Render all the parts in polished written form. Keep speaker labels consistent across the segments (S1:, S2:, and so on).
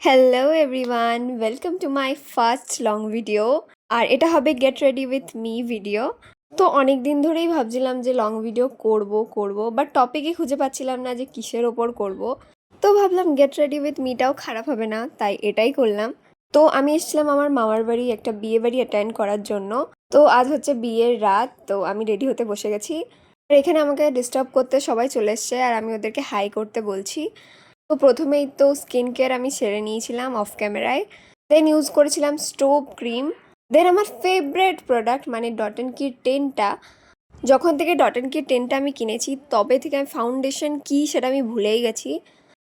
S1: Hello everyone, welcome to my first long video. আর এটা হবে get ready with me video. তো অনেক দিন ধরেই ভাবছিলাম যে লং ভিডিও করব বাট টপিকই খুঁজে পাচ্ছিলাম না যে কিসের ওপর করব। তো ভাবলাম গেট রেডি উইথ মিটাও খারাপ হবে না, তাই এটাই করলাম। তো আমি এসেছিলাম আমার মামার বাড়ি একটা বিয়ে বাড়ি অ্যাটেন্ড করার জন্য। তো আজ হচ্ছে বিয়ের রাত, তো আমি রেডি হতে বসে গেছি। আর এখানে আমাকে ডিস্টার্ব করতে সবাই চলে এসছে আর আমি ওদেরকে হাই করতে বলছি। তো প্রথমেই তো স্কিন কেয়ার আমি সেরে নিয়েছিলাম অফ ক্যামেরায়। দেন ইউজ করেছিলাম স্টোভ ক্রিম। দেন আমার ফেভারেট প্রোডাক্ট মানে ডট অ্যান্ড কির 10টা। যখন থেকে ডট অ্যান্ড কির 10টা আমি কিনেছি তবে থেকে আমি ফাউন্ডেশন কী সেটা আমি ভুলেই গেছি।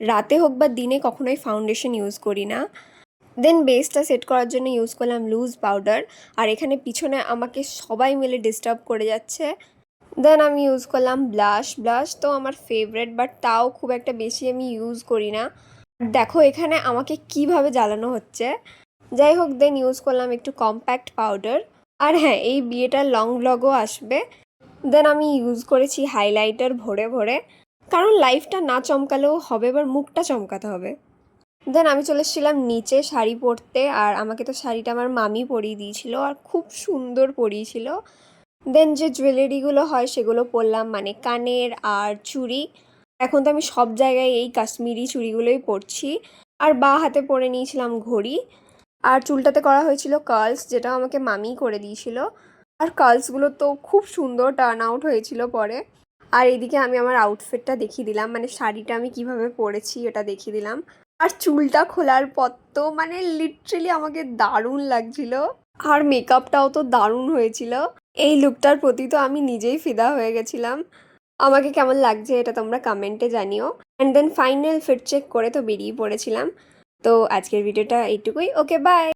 S1: রাতে হোক বা দিনে কখনোই ফাউন্ডেশন ইউজ করি না। দেন বেসটা সেট করার জন্য ইউজ করলাম লুজ পাউডার। আর এখানে পিছনে আমাকে সবাই মিলে ডিস্টার্ব করে যাচ্ছে। দেন আমি ইউজ করলাম ব্লাশ। ব্লাশ তো আমার ফেভারেট, বাট তাও খুব একটা বেশি আমি ইউজ করি না। দেখো এখানে আমাকে কিভাবে জ্বালানো হচ্ছে। যাই হোক, দেন ইউজ করলাম একটু কম্প্যাক্ট পাউডার। আর হ্যাঁ, এই বিয়েটার লং ব্লগও আসবে। দেন আমি ইউজ করেছি হাইলাইটার ভরে ভরে, কারণ লাইফটা না চমকালেও হবে, এবার মুখটা চমকাতে হবে। দেন আমি চলে এসেছিলাম নিচে শাড়ি পরতে, আর আমাকে তো শাড়িটা আমার মামি পরিয়ে দিয়েছিল আর খুব সুন্দর পরিয়েছিল। দেন যে জুয়েলারিগুলো হয় সেগুলো পরলাম, মানে কানের আর চুড়ি। এখন তো আমি সব জায়গায় এই কাশ্মীরি চুড়িগুলোই পরছি। আর বাঁ হাতে পরে নিয়েছিলাম ঘড়ি। আর চুলটাতে করা হয়েছিল কার্লস, যেটা আমাকে মামি করে দিয়েছিল। আর কার্লসগুলো তো খুব সুন্দর টার্ন আউট হয়েছিল পরে। আর এদিকে আমি আমার আউটফিটটা দেখিয়ে দিলাম, মানে শাড়িটা আমি কিভাবে পরেছি এটা দেখিয়ে দিলাম। আর চুলটা খোলার পর তো মানে লিটারেলি আমাকে দারুণ লাগছিল। আর মেকআপটাও তো দারুণ হয়েছিল। এই লুকটার প্রতি তো আমি নিজেই ফিদা হয়ে গেছিলাম। আমাকে কেমন লাগছে এটা তোমরা কমেন্টে জানিও। And then final fit check করে তো বেরিয়ে পড়েছিলাম। তো আজকের ভিডিওটা এইটুকুই। Okay, by.